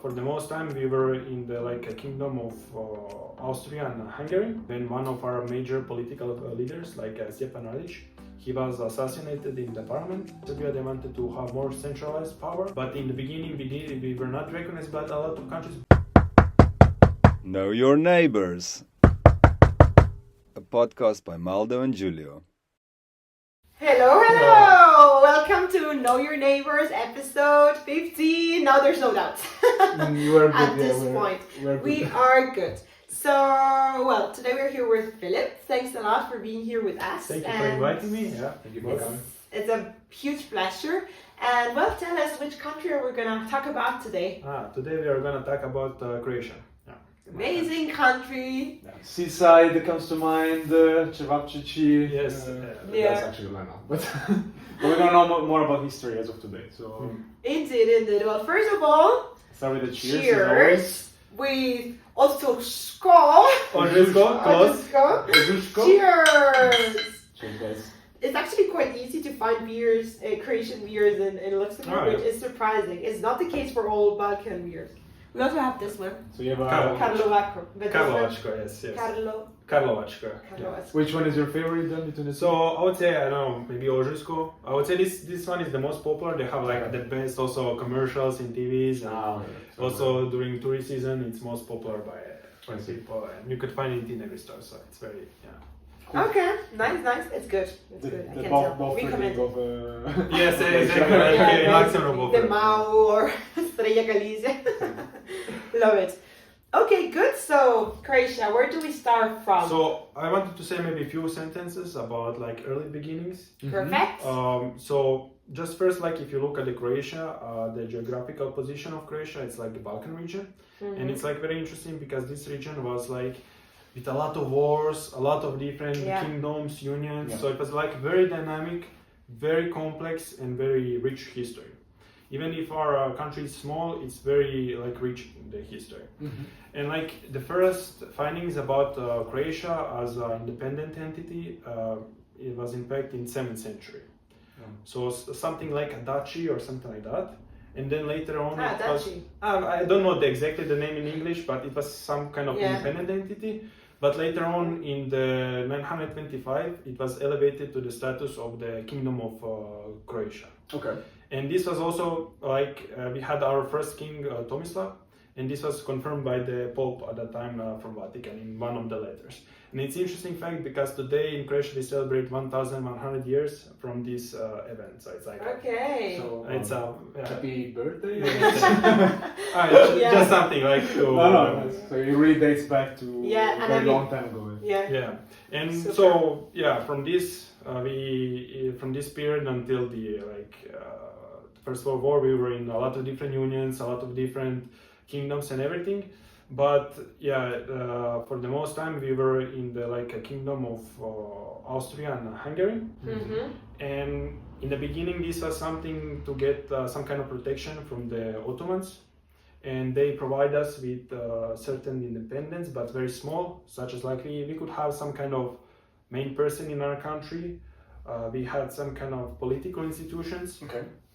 For the most time, we were in the a kingdom of Austria and Hungary. When one of our major political leaders, Stjepan Radic, he was assassinated in the parliament. Serbia, they wanted to have more centralized power, but in the beginning we were not recognized by a lot of countries. Know Your Neighbors, a podcast by Maldo and Giulio. Hello! Welcome to Know Your Neighbors, episode 15. Now there's no doubt. You are good. At this point, we are good. So, well, today we're here with Philip. Thanks a lot for being here with us. Thank you for inviting me. Yeah, thank you for coming. It's a huge pleasure. And well, tell us which country we're going to talk about today. Today we are going to talk about Croatia. Yeah. Amazing country. Yeah. Seaside that comes to mind, Cevapcici. Yes. That's actually Lena. But we're going to know more about history as of today. So Indeed. Well, first of all, start with the cheers. cheers. We also skål. Close. Cheers. Cheers, guys. It's actually quite easy to find beers, Croatian beers in Luxembourg, which is surprising. It's not the case for all Balkan beers. We also have this one. So you have Karlovačko. Karlovačko, yes. Karlovačko. Karlovačko. Which one is your favorite then between the two? So I would say, I don't know, maybe Ožujsko. I would say this one is the most popular. They have the best also commercials in TVs. And also during tourist season, it's most popular by people. And you could find it in every store. So it's very, Cool. Okay, nice. It's good. I can tell. Recommend. Yes, exactly. Luxembourg. The Mau or Estrella Galicia. Love it. Okay, good. So, Croatia, where do we start from? So I wanted to say maybe a few sentences about early beginnings. Perfect. So just first, if you look at the Croatia, the geographical position of Croatia, it's the Balkan region, and it's very interesting because this region was with a lot of wars, a lot of different kingdoms, unions. So it was very dynamic, very complex, and very rich history. Even if our country is small, it's very rich in the history. And the first findings about Croatia as an independent entity, it was in fact in 7th century. So something like a duchy or something like that. And then later on, duchy. I don't know exactly the name in English, but it was some kind of independent entity. But later on, in the 925, it was elevated to the status of the Kingdom of Croatia. Okay. And this was also we had our first king, Tomislav, and this was confirmed by the Pope at that time from Vatican in one of the letters. And it's an interesting fact because today in Croatia we celebrate 1,100 years from this event. So it's okay. So it's happy birthday. Just something to. So it really dates back to a very long time ago. Yeah. And super. So from this from this period until the First World War, we were in a lot of different unions, a lot of different kingdoms and everything. But for the most time we were in the a kingdom of Austria and Hungary. And in the beginning this was something to get some kind of protection from the Ottomans, and they provide us with certain independence, but very small, such as we could have some kind of main person in our country. We had some kind of political institutions,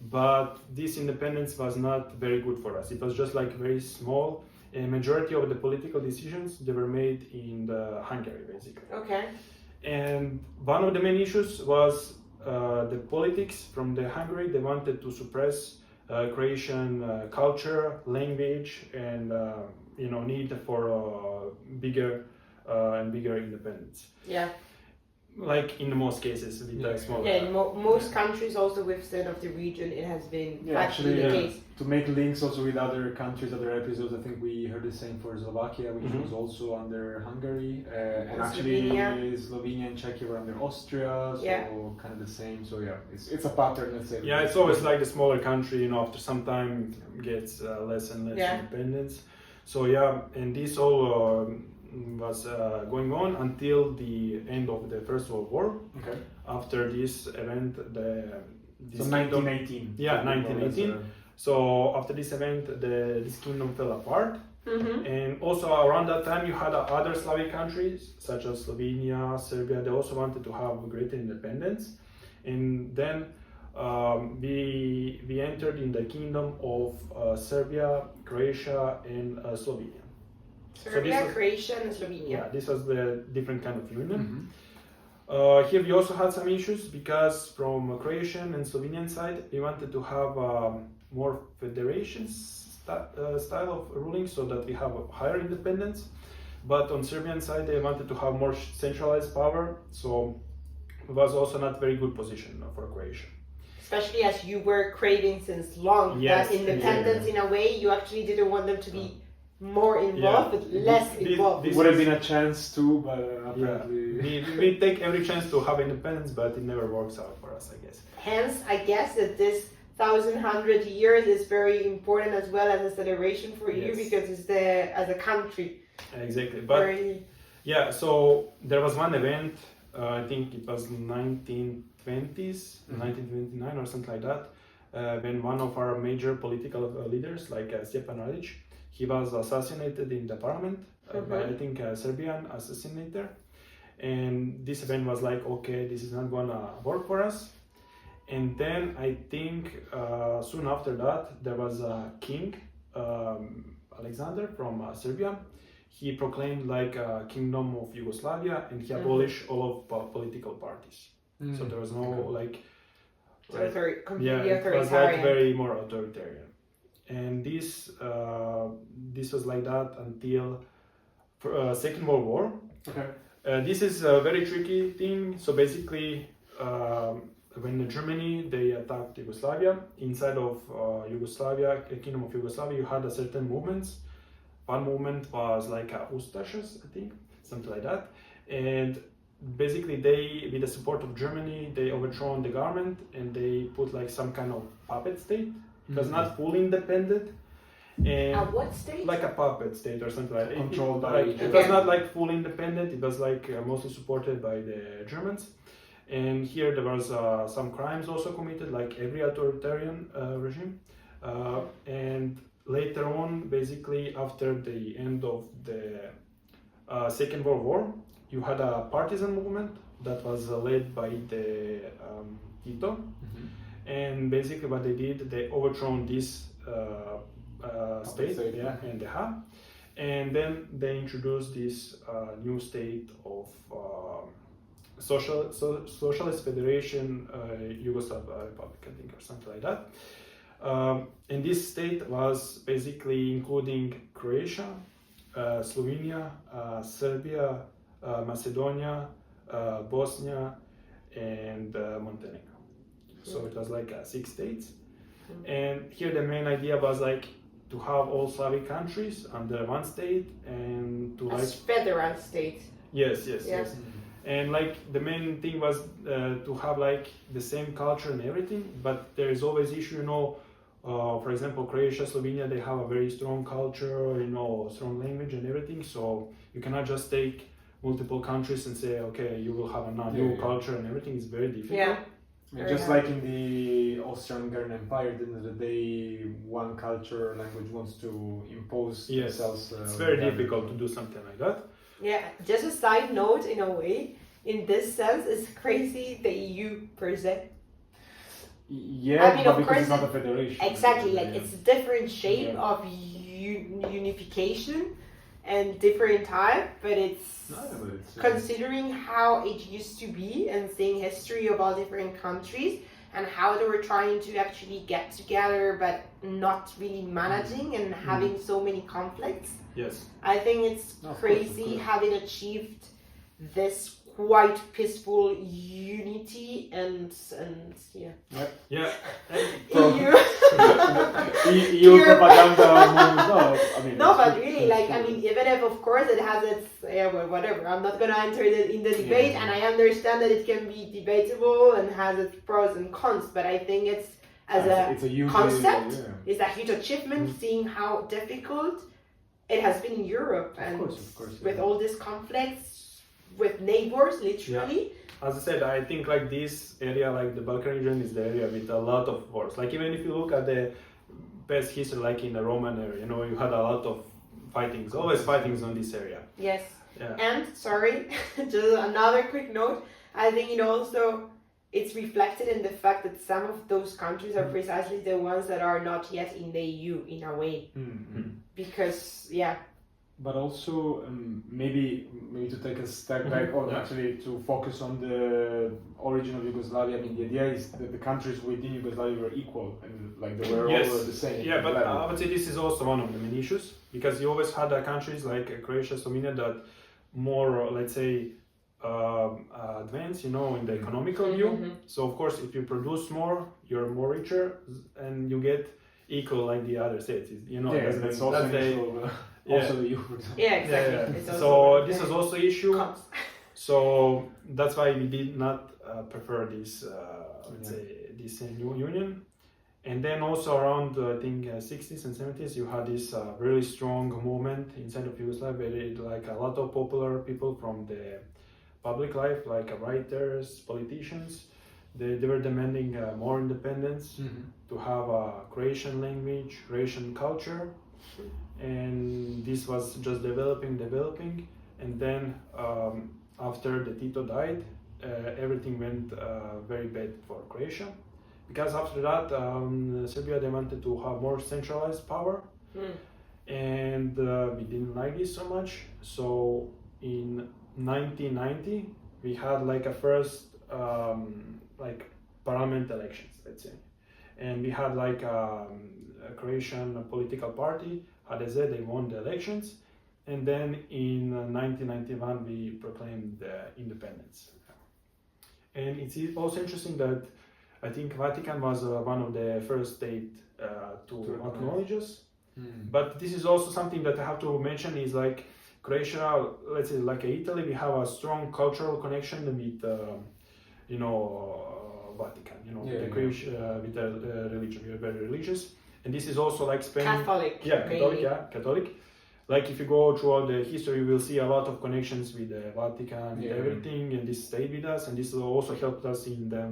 but this independence was not very good for us. It was just very small. A majority of the political decisions, they were made in Hungary, basically. Okay. And one of the main issues was the politics from the Hungary. They wanted to suppress Croatian culture, language, and need for bigger and bigger independence. Yeah. In most cases, with smaller. Yeah, in most countries also within of the region, it has been actually the case. To make links also with other countries, other episodes, I think we heard the same for Slovakia, which was also under Hungary, and actually Slovenia and Czechia were under Austria, so kind of the same. So it's a pattern, let's say. Yeah, it's always the smaller country, after some time gets less and less independence. So and this all was going on until the end of the First World War. Okay. After this event, so 1918. 1918. So after this event, this kingdom fell apart. And also around that time, you had other Slavic countries such as Slovenia, Serbia. They also wanted to have greater independence. And then we entered in the kingdom of Serbia, Croatia, and Slovenia. Serbia, Croatia, and Slovenia. Yeah, this was the different kind of union. Mm-hmm. Here we also had some issues because from Croatian and Slovenian side we wanted to have more federation style of ruling so that we have a higher independence. But on Serbian side they wanted to have more centralized power, so it was also not very good position for Croatia. Especially as you were craving since long that independence in a way, you actually didn't want them to be more involved, but less involved. It would have been a chance too, but apparently... We take every chance to have independence, but it never works out for us, I guess. Hence, I guess that this 1,100 years is very important as well as a celebration for you, because it's as a country. Exactly, but yeah, so there was one event, I think it was 1920s, 1929 or something like that, when one of our major political leaders, like Stjepan Radić, he was assassinated in the parliament by, I think, a Serbian assassinator. And this event was like, okay, this is not gonna work for us. And then I think soon after that, there was a king, Alexander from Serbia. He proclaimed like a kingdom of Yugoslavia, and he abolished all of political parties. So there was no like... completely it was authoritarian. like very more authoritarian. And this was like that until Second World War. Okay. This is a very tricky thing. So basically, when Germany they attacked Yugoslavia, inside of Yugoslavia, Kingdom of Yugoslavia, you had a certain movements. One movement was like Ustašas, I think, something like that. And basically, they, with the support of Germany, they overthrown the government and they put like some kind of puppet state. It was not fully independent. And what state? Like a puppet state or something like that. Controlled by... It was not like fully independent, it was like mostly supported by the Germans. And here there was some crimes also committed, like every authoritarian regime. And later on, basically after the end of the Second World War, you had a partisan movement that was led by the Tito. And basically what they did, they overthrown this state, and the hub, and then they introduced this new state of Socialist Federation Yugoslav Republic, I think, or something like that. And this state was basically including Croatia, Slovenia, Serbia, Macedonia, Bosnia, and Montenegro. So it was like 6 states. And here the main idea was like to have all Slavic countries under one state and to like federal state. Yes. And like the main thing was to have like the same culture and everything, but there is always issue, for example, Croatia, Slovenia, they have a very strong culture, strong language and everything. So you cannot just take multiple countries and say, okay, you will have a new culture and everything. It's very difficult. Just like in the Austro-Hungarian Empire, at the end of the day, one culture, language wants to impose themselves. It's very difficult to do something like that. Yeah, just a side note, in a way, in this sense, it's crazy the EU per se. Yeah, I mean, but of because course it's not a federation. Exactly, like it's a different shape of unification and different type, but it's considering how it used to be and seeing history of all different countries and how they were trying to actually get together but not really managing and having so many conflicts. Yes. I think it's crazy having achieved this quite peaceful unity and EU propaganda moves. No, but really, like, I mean, even if of course it has its whatever, I'm not gonna enter in the debate, and I understand that it can be debatable and has its pros and cons, but I think it's a huge concept, it's a huge achievement seeing how difficult it has been in Europe and of course, with all these conflicts with neighbors, literally. As I said, I think like this area, like the Balkan region, is the area with a lot of wars. Like even if you look at the past history, like in the Roman era, you had a lot of fightings, always fightings on this area. Yes. Yeah. And sorry, just another quick note. I think it's reflected in the fact that some of those countries are precisely the ones that are not yet in the EU in a way. Because, But also maybe to take a step back, or actually to focus on the origin of Yugoslavia. I mean, the idea is that the countries within Yugoslavia were equal, and like they were all the same. Yeah, but I would say this is also one of the main issues, because you always had countries like Croatia, Slovenia that more, let's say, advanced, in the economical view. So of course, if you produce more, you're more richer, and you get equal like the other states. That's also the EU, for example. Yeah, exactly. Yeah. So this is also issue. So that's why we did not prefer this, let's say, this new union. And then also around, I think, 60s and 70s, you had this really strong movement inside of Yugoslavia, like a lot of popular people from the public life, like writers, politicians. They were demanding more independence, to have a Croatian language, Croatian culture. And this was just developing, and then after the Tito died, everything went very bad for Croatia, because after that Serbia, they wanted to have more centralized power, and we didn't like this so much. So in 1990 we had like a first like parliament elections, let's say, and we had like a Croatian political party, HDZ, they won the elections, and then in 1991 we proclaimed independence. And it's also interesting that I think Vatican was one of the first state to acknowledge us. But this is also something that I have to mention, is like Croatia, let's say like Italy, we have a strong cultural connection with Vatican, with the religion. We are very religious. And this is also like Spain. Catholic. Catholic. Like if you go throughout the history, you will see a lot of connections with the Vatican and everything, and this stayed with us, and this also helped us in the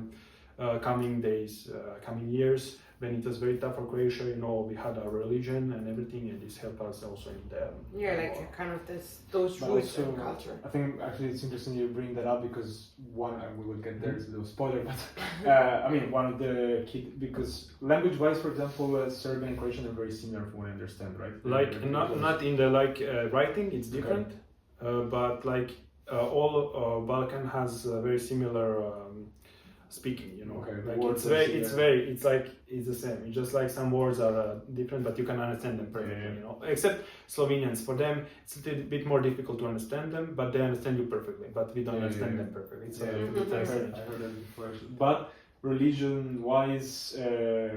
coming days, coming years, when it was very tough for Croatia. We had our religion and everything, and this helped us also in the kind of those roots and culture. I think actually it's interesting you bring that up, because one, we will get there, it's a little spoiler, but I mean, one of the key, because language-wise, for example, Serbian and Croatian are very similar from what I understand, right? Like not in the writing, it's different, but like all Balkan has very similar speaking, like it's the same. It's just like some words are different, but you can understand them perfectly, except Slovenians. For them, it's a little bit more difficult to understand them, but they understand you perfectly, but we don't understand them perfectly. So I heard that before. But religion-wise,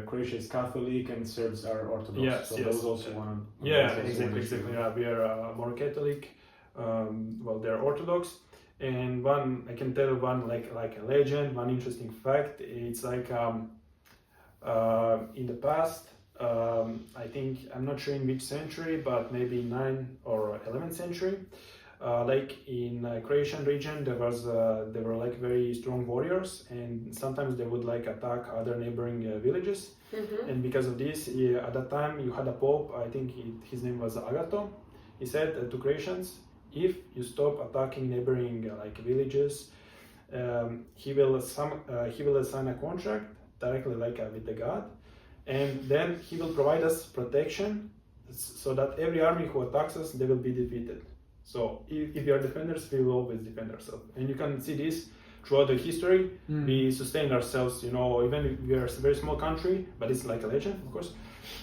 Croatia is Catholic and Serbs are Orthodox. That was also one. Exactly. Yeah, we are more Catholic. They're Orthodox. And I can tell one like a legend, one interesting fact. It's like in the past, I think, I'm not sure in which century, but maybe 9th or 11th century, like in Croatian region, there were like very strong warriors, and sometimes they would like attack other neighboring villages. And because of this, at that time you had a pope. I think his name was Agato. He said to Croatians, if you stop attacking neighboring villages, he will assign a contract directly with the god, and then he will provide us protection, so that every army who attacks us, they will be defeated. So if we are defenders, we will always defend ourselves. And you can see this throughout the history. We sustain ourselves, even if we are a very small country, but it's like a legend, of course.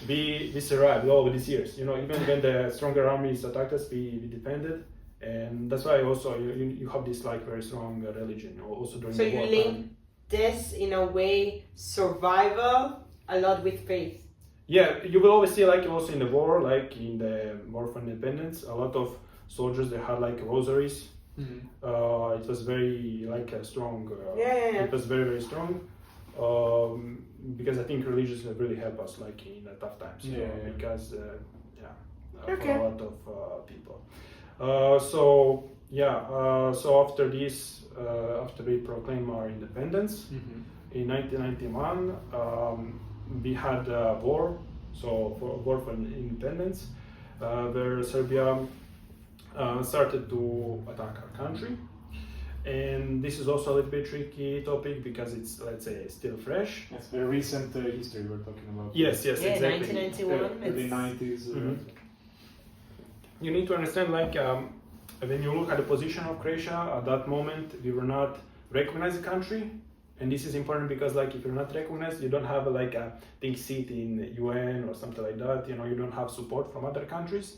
We survived all these years, even when the stronger armies attacked us, we defended. And that's why also you have this very strong religion also during the war. So you link this in a way, survival, a lot with faith. Yeah, you will always see also in the war, in the War for Independence, a lot of soldiers, they had rosaries. It was very strong. It was very, very strong. Because I think religions really help us in the tough times. Because for a lot of people. So after this, after we proclaimed our independence in 1991, we had a war, war for independence, where Serbia started to attack our country, And this is also a little bit tricky topic because it's, let's say, still fresh. It's very recent history we're talking about. Yes, Yeah, exactly. 1991. Early 90s. You need to understand, like, when you look at the position of Croatia at that moment, we were not recognized a country, and this is important because, like, if you're not recognized, you don't have like a big seat in UN or something like that. You know, you don't have support from other countries,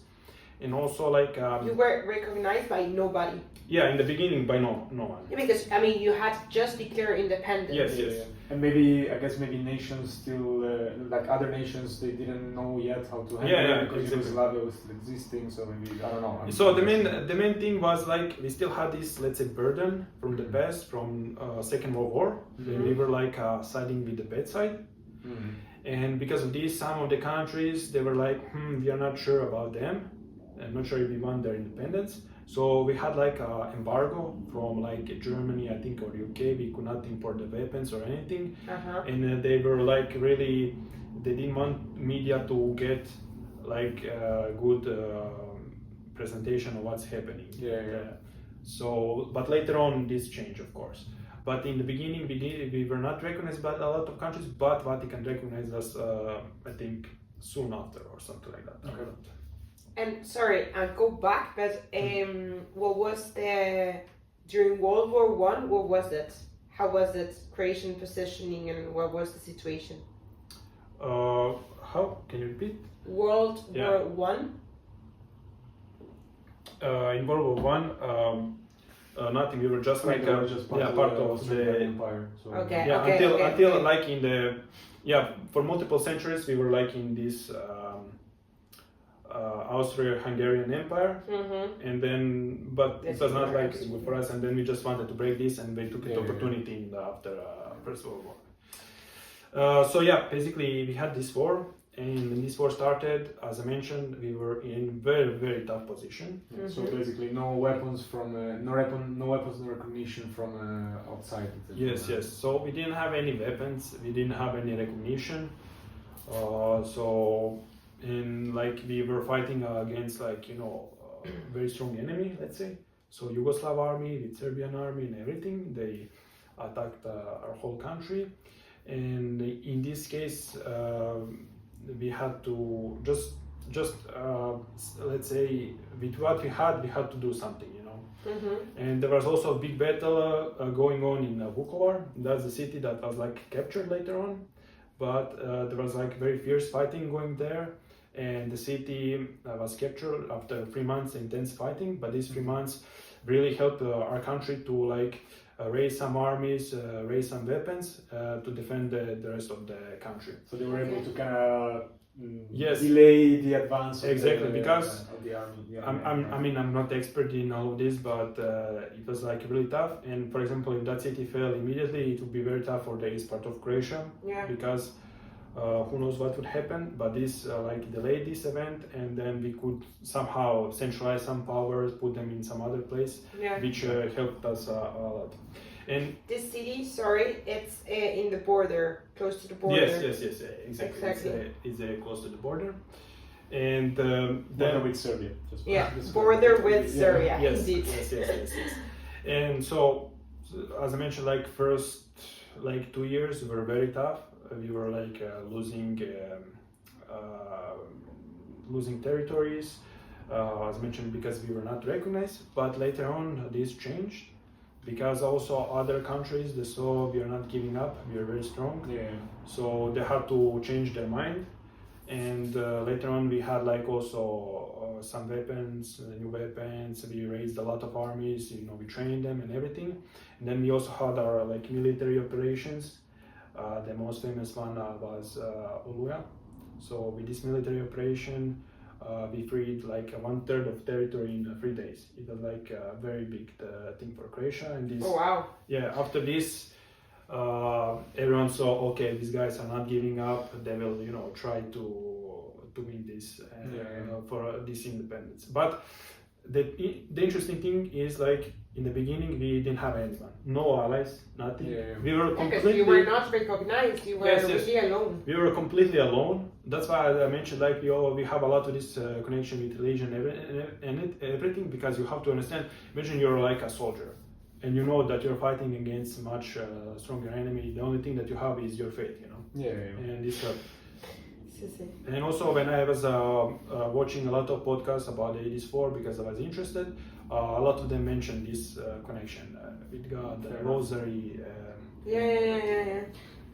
and also like you were recognized by nobody. Yeah, in the beginning by no one. Yeah, because I mean, you had just declared independence. Yes. And maybe, I guess, maybe nations still, like other nations, they didn't know yet how to handle it because exactly. Yugoslavia was still existing. So maybe, I don't know. So the main thing was, like, we still had this, let's say, burden from the past, from Second World War. When we were like siding with the bad side. And because of this, some of the countries, they were like, we are not sure about them. I'm not sure if we want their independence. So we had like an embargo from like Germany, I think, or UK. We could not import the weapons or anything. And they were like really, they didn't want media to get like a good presentation of what's happening. So, but later on this changed, of course. But in the beginning, we were not recognized by a lot of countries, but Vatican recognized us, I think, soon after or something like that. Okay. And sorry, I'll go back, but what was during World War One? What was it? How was it Croatian positioning, and what was the situation? How can you repeat? World War One. In World War One, nothing. We were just like part of the empire. So until like in the for multiple centuries we were like in this. Austro-Hungarian Empire, and then, but it was not like good for us, and then we just wanted to break this, and we took the opportunity after First World War. So basically we had this war, and when this war started, as I mentioned, we were in very tough position. So basically, no weapons from no weapons, no recognition from outside. Yes. So we didn't have any weapons, we didn't have any recognition. And like we were fighting against very strong enemy, let's say. So Yugoslav army with Serbian army and everything, they attacked our whole country. And in this case, we had to just let's say with what we had to do something, you know. And there was also a big battle going on in Vukovar. That's the city that was like captured later on. But there was like very fierce fighting going there. And the city was captured after 3 months intense fighting, but these 3 months really helped our country to raise some armies, raise some weapons to defend the rest of the country. So they were able to kind of delay the advance of because of the army. I mean, I'm not expert in all of this, but it was like really tough. And for example, if that city fell immediately, it would be very tough for the east part of Croatia, because who knows what would happen, but this delayed this event, and then we could somehow centralize some powers, put them in some other place, which helped us a lot. And this city, it's in the border, close to the border. Yes, exactly. It's close to the border, and border with Serbia. Border with Serbia. Yes, indeed. Yes. And so, as I mentioned, first 2 years were very tough. We were losing territories, as mentioned, because we were not recognized. But later on, this changed, because also other countries, they saw we are not giving up, we are very strong. So they had to change their mind. And later on, we had also some weapons, new weapons. We raised a lot of armies. We trained them and everything. And then we also had our military operations. The most famous one was Oluja. So with this military operation, we freed 1/3 of territory in 3 days. It was a very big thing for Croatia. And this, after this, everyone saw, okay, these guys are not giving up. They will, try to win this for this independence. But the interesting thing is, in the beginning, we didn't have anyone, no allies, nothing. We were completely. Because you were not recognized. You were really alone. We were completely alone. That's why I mentioned we have a lot of this connection with religion and everything, because you have to understand. Imagine you're like a soldier, and you know that you're fighting against much stronger enemy. The only thing that you have is your faith, you know. And this and also when I was watching a lot of podcasts about the 84 because I was interested, a lot of them mentioned this connection with God, the rosary.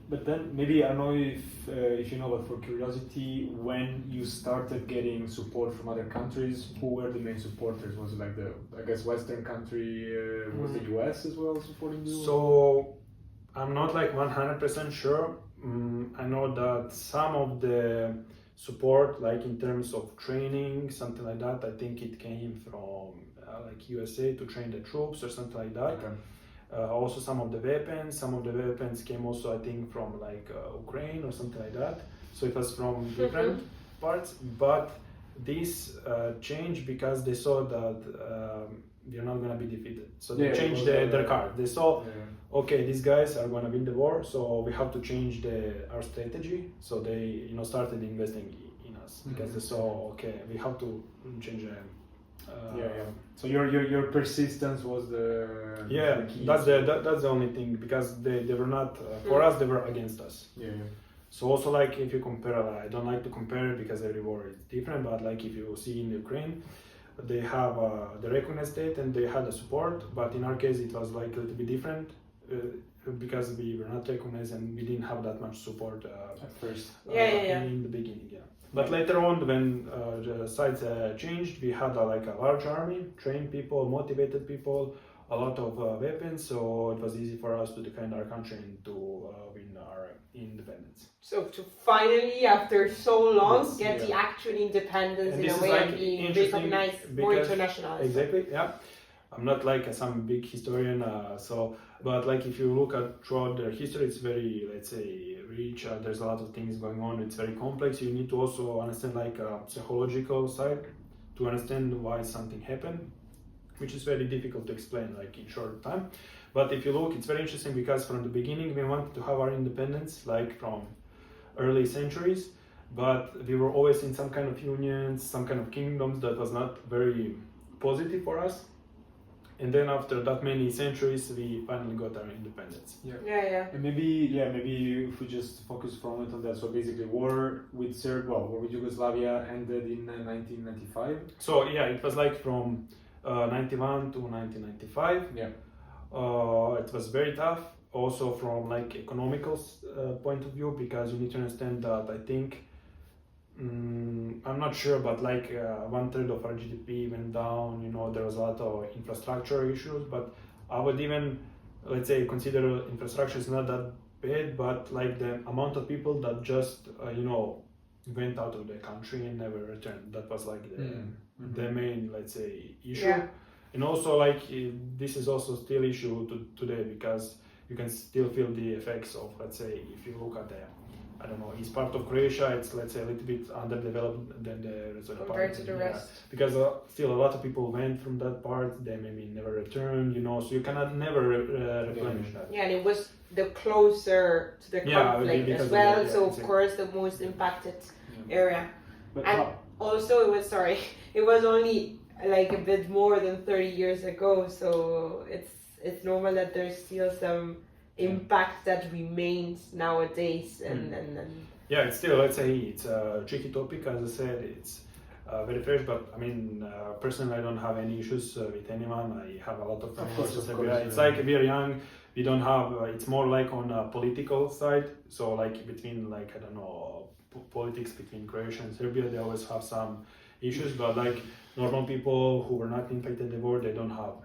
But then maybe I don't know if you know, but for curiosity, when you started getting support from other countries, who were the main supporters? Was it like the, I guess, Western country? Was the US as well supporting you? So I'm not like 100% sure. I know that some of the support, like in terms of training, something like that, I think it came from like USA to train the troops or something like that. Also some of the weapons came also, I think, from like Ukraine or something like that. So it was from different parts, but this changed because they saw that they're not gonna be defeated. So they changed their card. They saw, okay, these guys are gonna win the war, so we have to change our strategy. So they, started investing in us because they saw, okay, we have to change them. So your persistence was the key. That's the only thing, because they were not for us, they were against us. So also, like, if you compare, I don't like to compare because every war is different, but like if you see in Ukraine, they have the recognized state and they had the support, but in our case it was like a little bit different because we were not recognized and we didn't have that much support at first. In the beginning. But later on, when the sides changed, we had like a large army, trained people, motivated people, a lot of weapons, so it was easy for us to defend our country and to win our independence. So to finally, after so long, get the actual independence in a way like and being recognized more internationally. Exactly, yeah. I'm not like some big historian, but like if you look at throughout their history, it's very, let's say, rich. There's a lot of things going on. It's very complex. You need to also understand like psychological side to understand why something happened, which is very difficult to explain like in short time. But if you look, it's very interesting because from the beginning we wanted to have our independence like from early centuries, but we were always in some kind of unions, some kind of kingdoms that was not very positive for us. And then after that many centuries, we finally got our independence. And maybe if we just focus for a moment on that. So basically, war with Yugoslavia ended in 1995. So it was like from 91 to 1995. It was very tough. Also from like economical point of view, because you need to understand that I think. I'm not sure, but like 1/3 of our GDP went down. There was a lot of infrastructure issues, but I would even, let's say, consider infrastructure is not that bad, but like the amount of people that just, went out of the country and never returned. That was like the main, let's say, issue. And also like this is also still issue today because you can still feel the effects of, let's say, if you look at I don't know, east part of Croatia, it's, let's say, a little bit underdeveloped than the rest of the part. Compared to the rest. Because still a lot of people went from that part, they maybe never returned, so you cannot never replenish that. And it was the closer to the conflict as well, so of course the most impacted area. But and also it was only like a bit more than 30 years ago, so it's normal that there's still some impact that remains nowadays and it's still, let's say, it's a tricky topic. As I said, it's very fresh, but I mean personally I don't have any issues with anyone. I have a lot of friends. It's like we are young, we don't have it's more like on a political side, so like between like I don't know politics between Croatia and Serbia, they always have some issues, but like normal people who were not impacted in the war, they don't have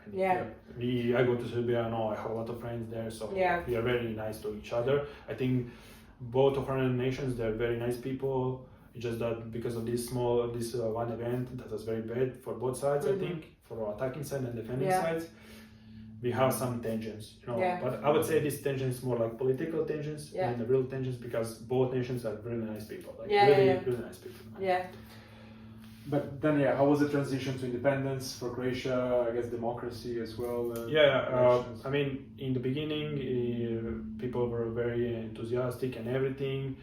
any. I go to Serbia, I have a lot of friends there, so we are very nice to each other. I think both of our nations, they're very nice people. It's just that because of this one event that was very bad for both sides, I think, for attacking side and defending sides, we have some tensions, But I would say this tension is more like political tensions than the real tensions, because both nations are really nice people, really nice people. But then, how was the transition to independence for Croatia? I guess democracy as well. I mean, in the beginning, people were very enthusiastic and everything.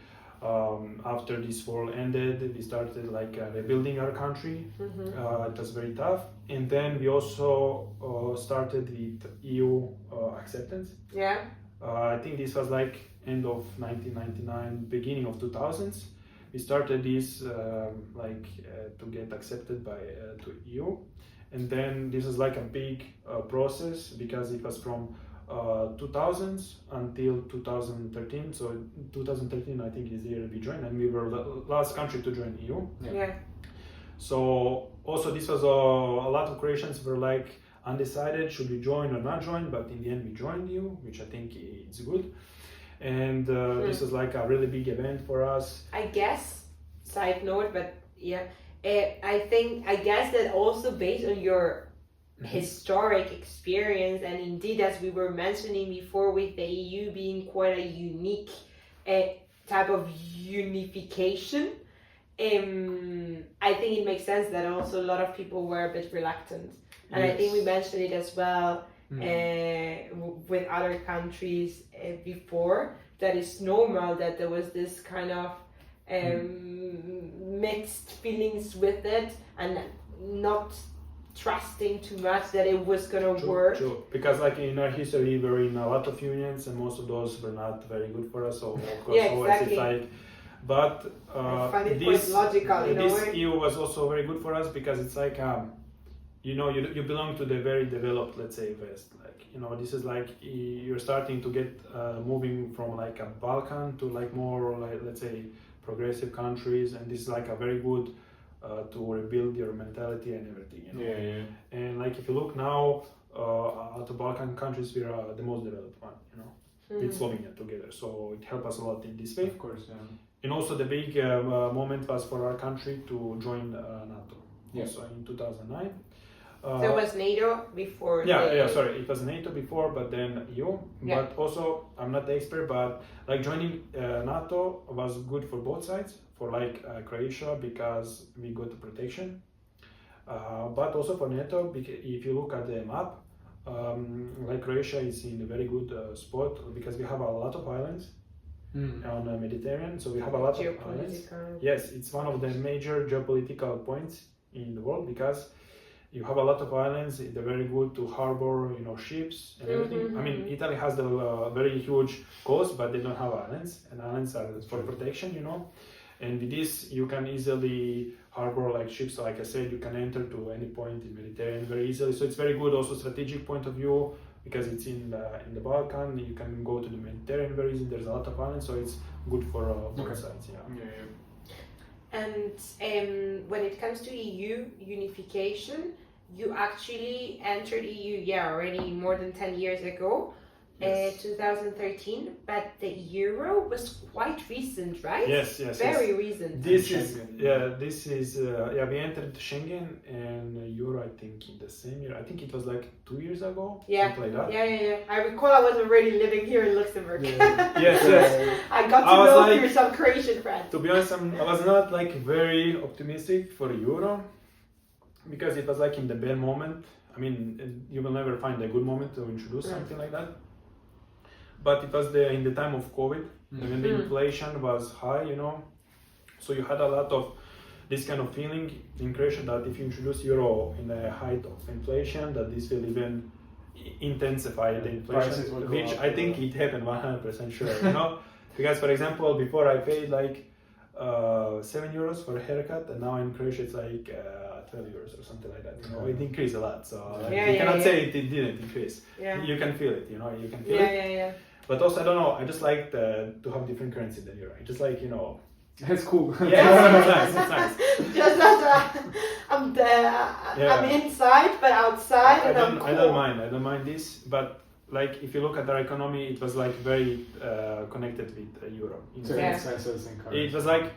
After this war ended, we started like rebuilding our country. It was very tough, and then we also started with EU acceptance. Yeah. I think this was like end of 1999, beginning of 2000s. We started this to get accepted by to EU, and then this was like a big process because it was from 2000s until 2013. So 2013, I think, is the year we joined, and we were the last country to join EU. Yeah. So also this was a lot of Croatians were like undecided, should we join or not join, but in the end we joined EU, which I think it's good. And this was like a really big event for us. I guess, side note, but yeah, I guess that also based on your historic experience, and indeed, as we were mentioning before, with the EU being quite a unique type of unification, I think it makes sense that also a lot of people were a bit reluctant. And I think we mentioned it as well with other countries before, that it's normal that there was this kind of mixed feelings with it, and not trusting too much that it was gonna work. True. Because like in our history, we were in a lot of unions, and most of those were not very good for us. So of course, always it's like. But I find it quite logical in a way. EU was also very good for us because it's like you belong to the very developed, let's say, West. Like this is like you're starting to get moving from like a Balkan to like more like, let's say, progressive countries, and this is like a very good to rebuild your mentality and everything. Yeah. And like if you look now, out of Balkan countries, we are the most developed one. With Slovenia together, so it helped us a lot in this way. Of course, yeah. And also the big moment was for our country to join NATO. Yeah. Also in 2009. So it was NATO before. Sorry, it was NATO before, but then EU. Yeah. But also, I'm not the expert, but like joining NATO was good for both sides. For like Croatia, because we got the protection, but also for NATO, because if you look at the map, like Croatia is in a very good spot because we have a lot of islands on the Mediterranean. So we have a lot of islands. Yes, it's one of the major geopolitical points in the world because you have a lot of islands. They're very good to harbor, ships and everything. I mean, Italy has the very huge coast, but they don't have islands, and islands are for protection, And with this, you can easily harbor like ships. Like I said, you can enter to any point in Mediterranean very easily. So it's very good, also strategic point of view, because it's in the Balkan. You can go to the Mediterranean very easily. There's a lot of islands, so it's good for both sides. And when it comes to EU unification, you actually entered EU, already more than 10 years ago. Yes. 2013, but the euro was quite recent, right? Yes. Very recent. This is we entered Schengen and euro, I think, in the same year. I think it was like 2 years ago. Something like that. Yeah. I recall I was already living here in Luxembourg. Yes. I got to know here some Croatian friends. To be honest, I was not like very optimistic for euro because it was like in the bad moment. I mean, you will never find a good moment to introduce something like that. But it was in the time of COVID, when the inflation was high, So you had a lot of this kind of feeling in Croatia that if you introduce euro in the height of inflation, that this will even intensify the inflation, which I think it happened 100% sure, Because, for example, before I paid like €7 for a haircut, and now in Croatia it's like €12 or something like that. It increased a lot, so you cannot say it didn't increase. You can feel it, you can feel it. Yeah. But also, I don't know, I just like to have different currency than euro. I just like, It's cool. Yeah, it's nice. Just as I'm inside, but outside, I don't mind this, but like if you look at our economy, it was like very connected with euro. It was like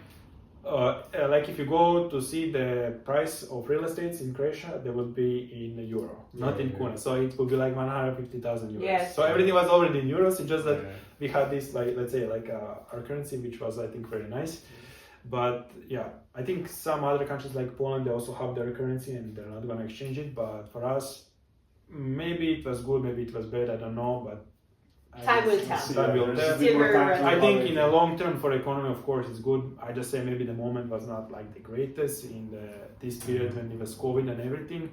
if you go to see the price of real estates in Croatia, they would be in euro, not in kuna. So it would be like 150,000 euros. Yes. So everything was already in euros. It's just that we had this, like, let's say, like our currency, which was, I think, very nice. But yeah, I think some other countries like Poland, they also have their currency and they're not going to exchange it. But for us, maybe it was good, maybe it was bad, I don't know. But Time will tell. Time will tell. Still very relevant. I think in the long term for economy, of course, it's good. I just say maybe the moment was not like the greatest in this period when it was COVID and everything.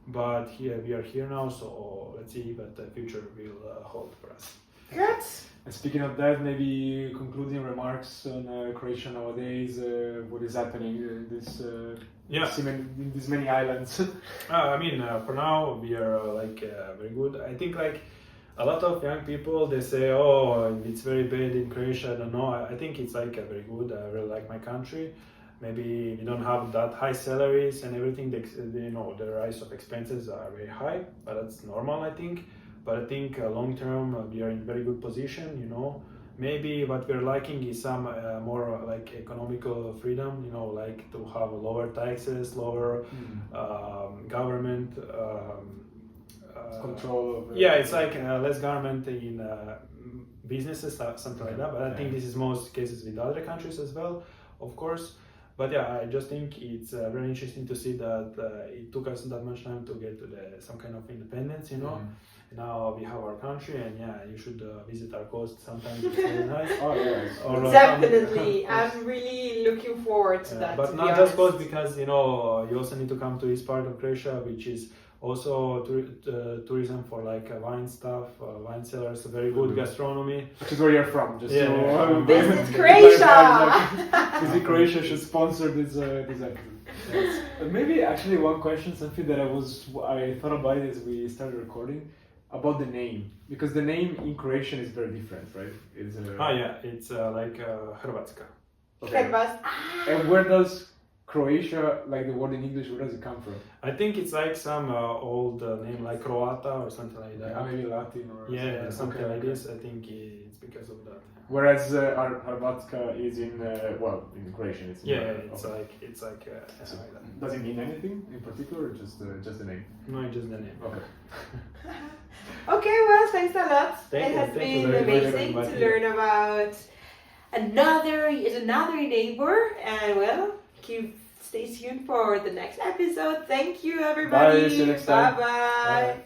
But here we are here now, so let's see what the future will hold for us. Good. And speaking of that, maybe concluding remarks on Croatia nowadays. What is happening in this? In these many islands. I mean, for now we are very good. I think like a lot of young people they say, "Oh, it's very bad in Croatia." I don't know. I think it's like very good. I really like my country. Maybe we don't have that high salaries and everything. The rise of expenses are very high, but that's normal, I think. But I think long term we are in very good position. Maybe what we're liking is some more like economical freedom. Like to have lower taxes, lower government control. It's like less government in businesses, something like that. But I think this is most cases with other countries as well, of course. But I just think it's very interesting to see that it took us that much time to get to some kind of independence, Now we have our country, and you should visit our coast sometimes. It's very nice. Oh yes, definitely. I'm really looking forward to that. But not just coast, because you also need to come to this part of Croatia, which is also tourism for like wine stuff, wine cellars, very good gastronomy. Which is where you're from, just visit Croatia. Visit Croatia should sponsor this episode. Yes. Maybe actually one question, something that I thought about as we started recording, about the name, because the name in Croatian is very different, right? It's like Hrvatska. Okay. And where does Croatia, like the word in English, where does it come from? I think it's like some old name like Croata or something like that. Maybe Latin or something like this. I think it's because of that. Whereas Hrvatska is in Croatian. It's it's like that. Does it mean anything in particular, or just the name? No, just the name. Okay. Okay, well, thanks a lot. Thank you. It has been amazing to learn about another neighbor, and stay tuned for the next episode. Thank you, everybody. Bye. See you next time. Bye.